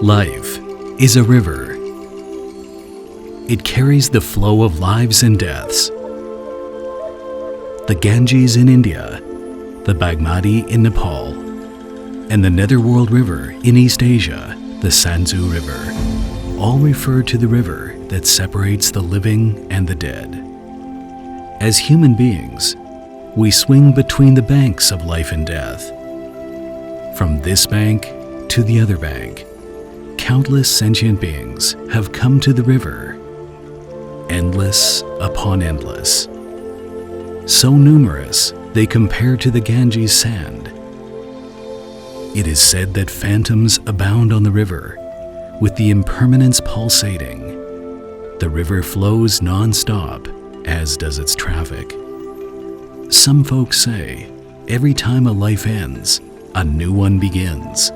Life is a river. It carries the flow of lives and deaths. The Ganges in India, the Bagmati in Nepal, and the Netherworld River in East Asia, the Sanzu River, all refer to the river that separates the living and the dead. As human beings, we swing between the banks of life and death. From this bank to the other bank, countless sentient beings have come to the river, endless upon endless. So numerous, they compare to the Ganges sand. It is said that phantoms abound on the river, with the impermanence pulsating. The river flows non-stop, as does its traffic. Some folks say, every time a life ends, a new one begins.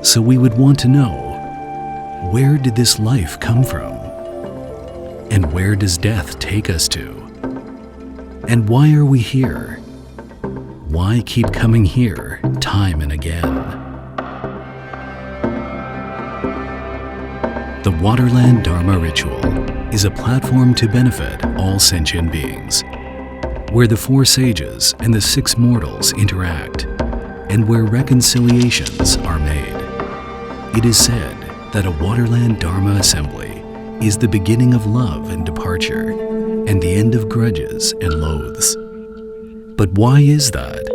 So we would want to know, where did this life come from? And where does death take us to? And why are we here? Why keep coming here time and again? The Waterland Dharma Ritual is a platform to benefit all sentient beings, where the 4 sages and the 6 mortals interact, and where reconciliations are made. It is said that a Waterland Dharma Assembly is the beginning of love and departure, and the end of grudges and loathes. But why is that?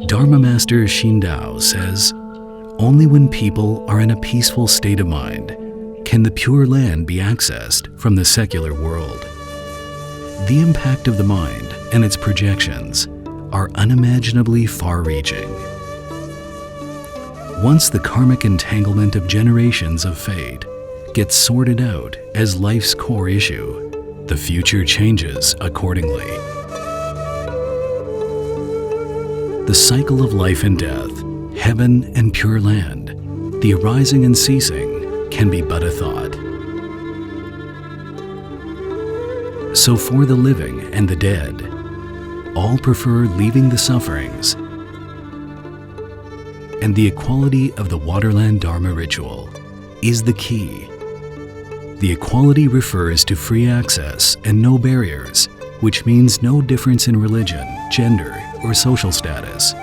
Dharma Master Shindao says, only when people are in a peaceful state of mind can the Pure Land be accessed from the secular world. The impact of the mind and its projections are unimaginably far-reaching. Once the karmic entanglement of generations of fate gets sorted out as life's core issue, the future changes accordingly. The cycle of life and death, heaven and pure land, the arising and ceasing, can be but a thought. So for the living and the dead, all prefer leaving the sufferings, and the equality of the Waterland Dharma Ritual is the key. The equality refers to free access and no barriers, which means no difference in religion, gender, or social status.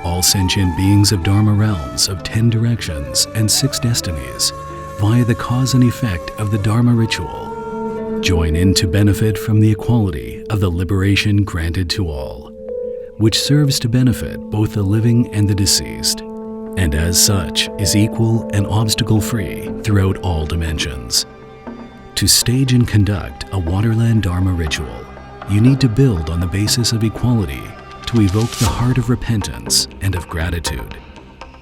All sentient beings of Dharma realms of 10 directions and 6 destinies, via the cause and effect of the Dharma Ritual, join in to benefit from the equality of the liberation granted to all, which serves to benefit both the living and the deceased, and as such is equal and obstacle-free throughout all dimensions. To stage and conduct a Waterland Dharma Ritual, you need to build on the basis of equality to evoke the heart of repentance and of gratitude,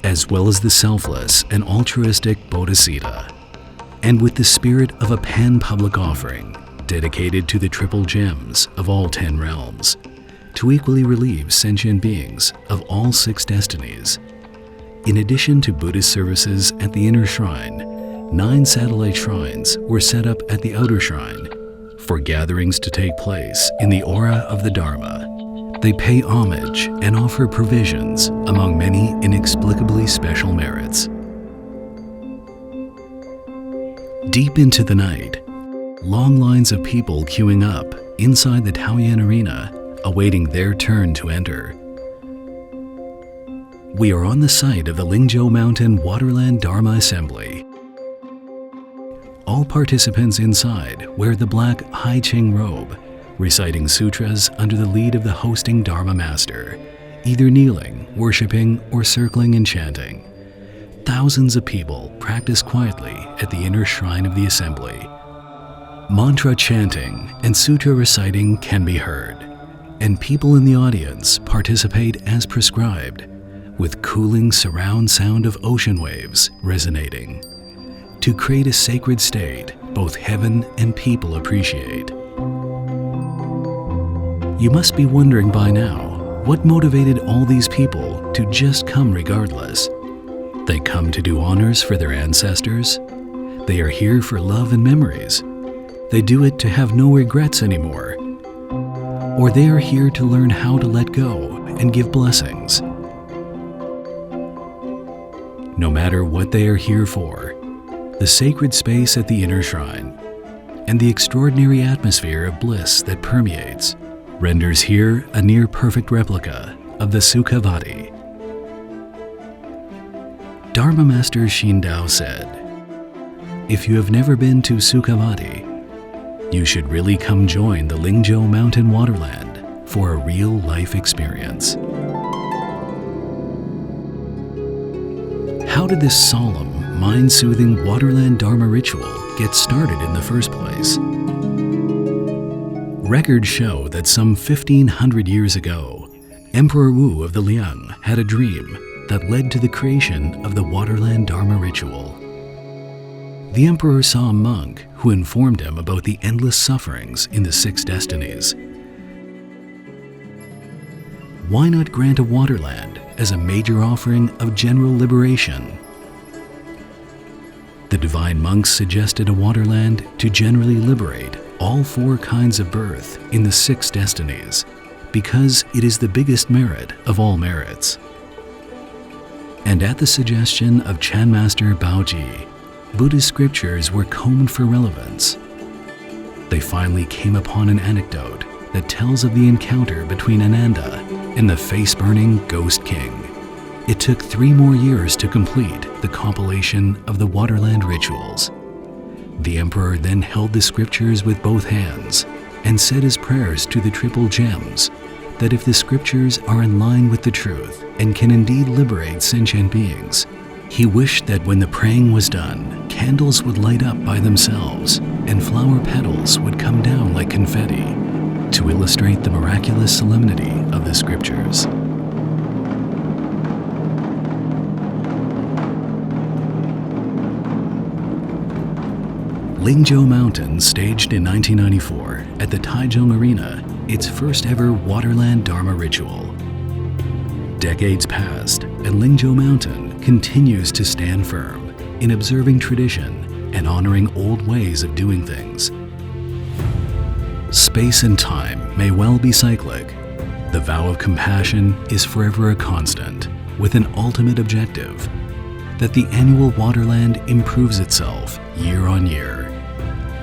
as well as the selfless and altruistic bodhisattva, and with the spirit of a pan-public offering dedicated to the triple gems of all 10 realms, to equally relieve sentient beings of all 6 destinies. In addition to Buddhist services at the inner shrine, 9 satellite shrines were set up at the outer shrine for gatherings to take place in the aura of the Dharma. They pay homage and offer provisions among many inexplicably special merits. Deep into the night, long lines of people queuing up inside the Taoyuan arena, awaiting their turn to enter. We are on the site of the Ling Mountain Waterland Dharma Assembly. All participants inside wear the black Hai Ching robe, reciting sutras under the lead of the hosting Dharma Master, either kneeling, worshipping, or circling and chanting. Thousands of people practice quietly at the inner shrine of the assembly. Mantra chanting and sutra reciting can be heard, and people in the audience participate as prescribed, with cooling surround sound of ocean waves resonating, to create a sacred state both heaven and people appreciate. You must be wondering by now, what motivated all these people to just come regardless? They come to do honors for their ancestors. They are here for love and memories. They do it to have no regrets anymore. Or they are here to learn how to let go and give blessings. no matter what they are here for, the sacred space at the inner shrine, and the extraordinary atmosphere of bliss that permeates, renders here a near-perfect replica of the Sukhavati. Dharma Master Shindao said, "If you have never been to Sukhavati, you should really come join the Jiou mountain waterland for a real-life experience." How did this solemn, mind-soothing Waterland Dharma ritual get started in the first place? Records show that some 1,500 years ago, Emperor Wu of the Liang had a dream that led to the creation of the Waterland Dharma Ritual. The emperor saw a monk who informed him about the endless sufferings in the 6 destinies. Why not grant a waterland as a major offering of general liberation? The divine monks suggested a waterland to generally liberate all 4 kinds of birth in the 6 destinies, because it is the biggest merit of all merits. And at the suggestion of Chan Master Baoji, Buddhist scriptures were combed for relevance. They finally came upon an anecdote that tells of the encounter between Ananda and the face-burning Ghost King. It took 3 more years to complete the compilation of the Waterland rituals. The emperor then held the scriptures with both hands and said his prayers to the triple gems, that if the scriptures are in line with the truth and can indeed liberate sentient beings, he wished that when the praying was done, candles would light up by themselves and flower petals would come down like confetti to illustrate the miraculous solemnity of the scriptures. Jiou Mountain staged in 1994 at the Taichung Marina its first ever Waterland Dharma Ritual. Decades passed, and Jiou Mountain continues to stand firm in observing tradition and honoring old ways of doing things. Space and time may well be cyclic. The vow of compassion is forever a constant, with an ultimate objective, that the annual Waterland improves itself year on year,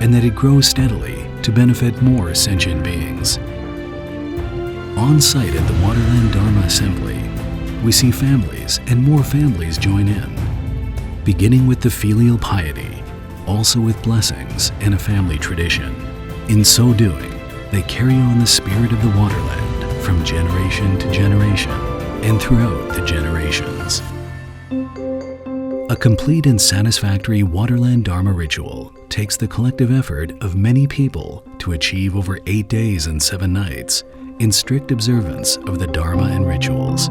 and that it grows steadily to benefit more sentient beings. On site at the Waterland Dharma Assembly, we see families and more families join in, beginning with the filial piety, also with blessings and a family tradition. In so doing, they carry on the spirit of the Waterland from generation to generation and throughout the generations. A complete and satisfactory Waterland Dharma ritual takes the collective effort of many people to achieve over 8 days and 7 nights in strict observance of the Dharma and rituals.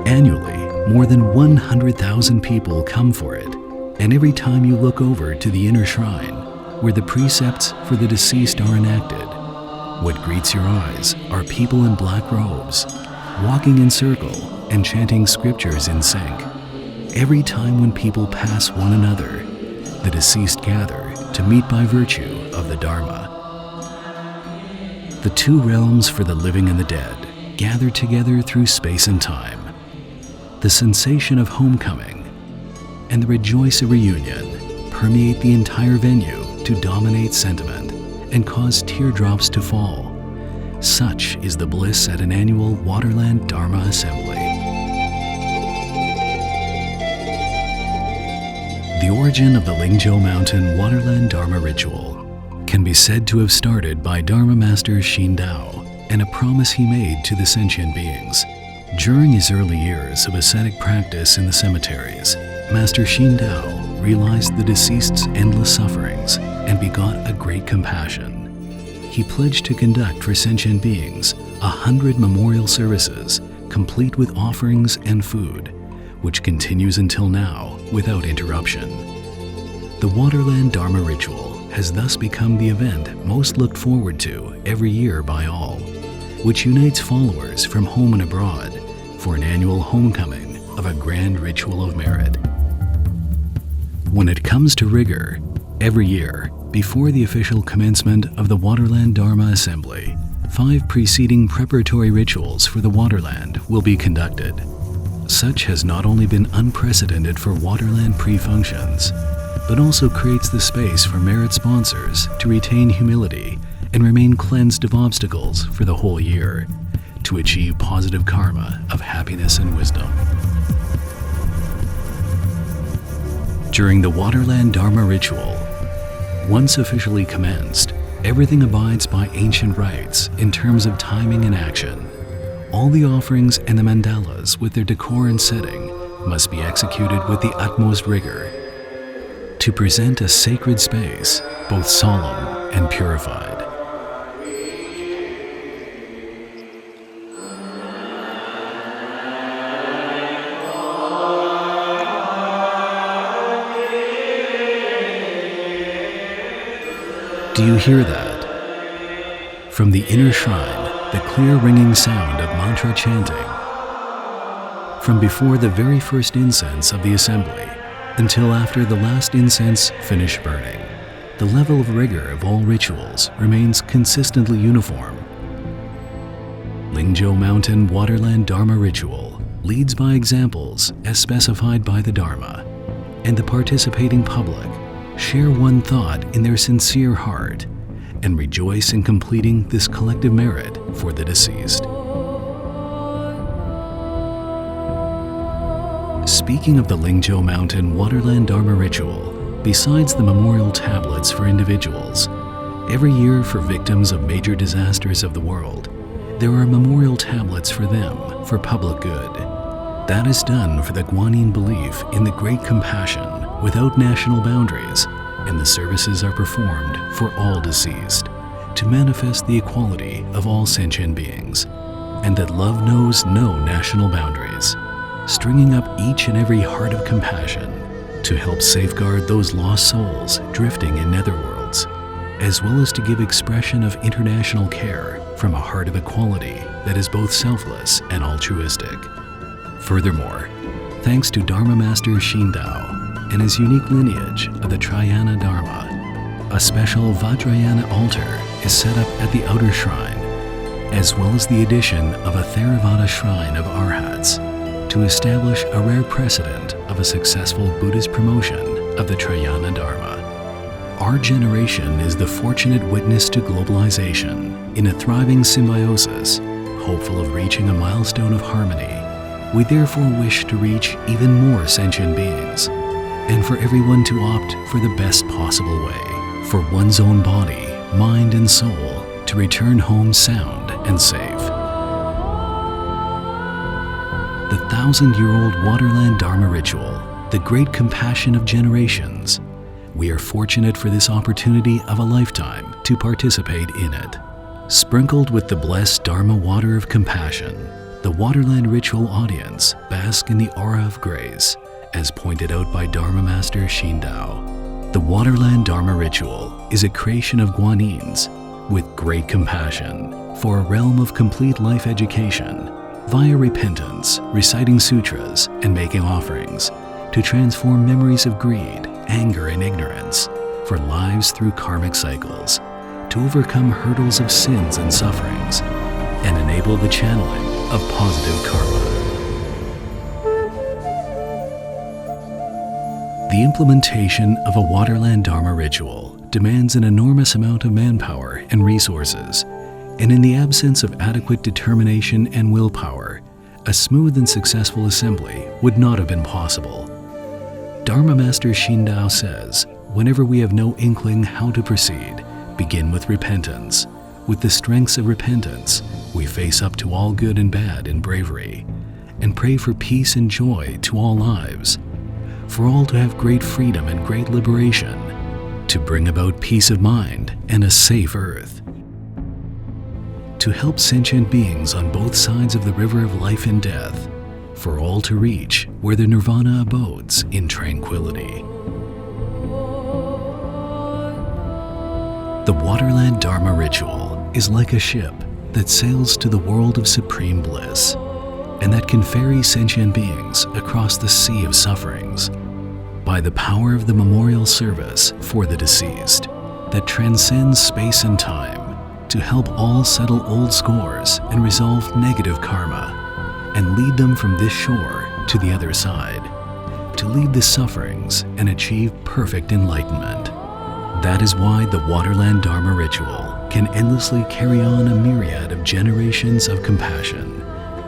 Annually, more than 100,000 people come for it, and every time you look over to the inner shrine, where the precepts for the deceased are enacted, what greets your eyes are people in black robes, walking in circle and chanting scriptures in sync. Every time when people pass one another, the deceased gather to meet by virtue of the Dharma. The 2 realms for the living and the dead gather together through space and time. The sensation of homecoming and the rejoice of reunion permeate the entire venue to dominate sentiment and cause teardrops to fall. Such is the bliss at an annual Waterland Dharma Assembly. The origin of the Jiou Mountain Waterland Dharma Ritual can be said to have started by Dharma Master Shindao and a promise he made to the sentient beings. During his early years of ascetic practice in the cemeteries, Master Shindao realized the deceased's endless sufferings and begot a great compassion. He pledged to conduct for sentient beings 100 memorial services, complete with offerings and food, which continues until now without interruption. The Waterland Dharma Ritual has thus become the event most looked forward to every year by all, which unites followers from home and abroad for an annual homecoming of a grand ritual of merit. When it comes to rigor, every year, before the official commencement of the Waterland Dharma Assembly, 5 preceding preparatory rituals for the Waterland will be conducted. Such has not only been unprecedented for Waterland pre-functions, but also creates the space for merit sponsors to retain humility and remain cleansed of obstacles for the whole year, to achieve positive karma of happiness and wisdom. During the Waterland Dharma Ritual, once officially commenced, everything abides by ancient rites in terms of timing and action. All the offerings and the mandalas with their decor and setting must be executed with the utmost rigor to present a sacred space, both solemn and purified. Do you hear that? From the inner shrine, the clear ringing sound of mantra chanting. From before the very first incense of the assembly until after the last incense finished burning, the level of rigor of all rituals remains consistently uniform. Ling Mountain Waterland Dharma Ritual leads by examples as specified by the Dharma, and the participating public share one thought in their sincere heart and rejoice in completing this collective merit for the deceased. Speaking of the Ling Mountain Waterland Dharma Ritual, besides the memorial tablets for individuals, every year for victims of major disasters of the world, there are memorial tablets for them for public good. That is done for the Guanyin belief in the great compassion without national boundaries, and the services are performed for all deceased to manifest the equality of all sentient beings, and that love knows no national boundaries, stringing up each and every heart of compassion to help safeguard those lost souls drifting in netherworlds, as well as to give expression of international care from a heart of equality that is both selfless and altruistic. Furthermore, thanks to Dharma Master Xindao and his unique lineage of the Trayana Dharma, a special Vajrayana altar is set up at the outer shrine, as well as the addition of a Theravada shrine of Arhats to establish a rare precedent of a successful Buddhist promotion of the Trayana Dharma. Our generation is the fortunate witness to globalization in a thriving symbiosis, hopeful of reaching a milestone of harmony. We therefore wish to reach even more sentient beings, and for everyone to opt for the best possible way, for one's own body, mind, and soul to return home sound and safe. The 1,000-year-old Waterland Dharma Ritual, the great compassion of generations. We are fortunate for this opportunity of a lifetime to participate in it. Sprinkled with the blessed Dharma water of compassion, the Waterland Ritual audience bask in the aura of grace, as pointed out by Dharma Master Xindao. The Waterland Dharma Ritual is a creation of Guanyins with great compassion for a realm of complete life education via repentance, reciting sutras, and making offerings to transform memories of greed, anger, and ignorance for lives through karmic cycles, to overcome hurdles of sins and sufferings, and enable the channeling of positive karma. The implementation of a Waterland Dharma Ritual demands an enormous amount of manpower and resources, and in the absence of adequate determination and willpower, a smooth and successful assembly would not have been possible. Dharma Master Xindao says, whenever we have no inkling how to proceed, begin with repentance. With the strengths of repentance, we face up to all good and bad in bravery, and pray for peace and joy to all lives, for all to have great freedom and great liberation, to bring about peace of mind and a safe earth, to help sentient beings on both sides of the river of life and death, for all to reach where the nirvana abodes in tranquility. The Waterland Dharma Ritual is like a ship that sails to the world of supreme bliss, and that can ferry sentient beings across the sea of sufferings by the power of the memorial service for the deceased that transcends space and time to help all settle old scores and resolve negative karma and lead them from this shore to the other side, to leave the sufferings and achieve perfect enlightenment. That is why the Waterland Dharma Ritual can endlessly carry on a myriad of generations of compassion,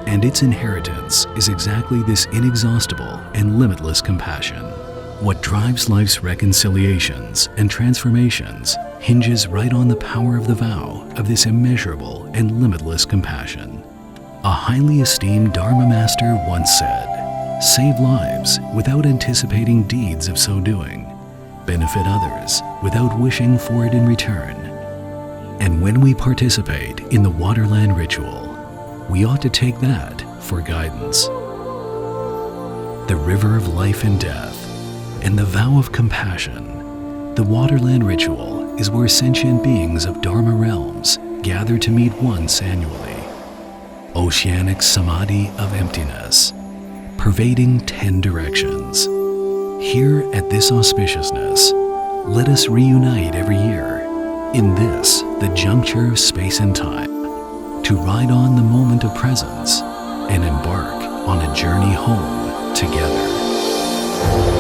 and its inheritance is exactly this inexhaustible and limitless compassion. What drives life's reconciliations and transformations hinges right on the power of the vow of this immeasurable and limitless compassion. A highly esteemed Dharma master once said, "Save lives without anticipating deeds of so doing. Benefit others without wishing for it in return." And when we participate in the Waterland Ritual, we ought to take that for guidance. The river of life and death, and the vow of compassion, the Waterland Ritual is where sentient beings of Dharma realms gather to meet once annually. Oceanic samadhi of emptiness, pervading 10 directions. Here at this auspiciousness, let us reunite every year, in this, the juncture of space and time, to ride on the moment of presence and embark on a journey home together.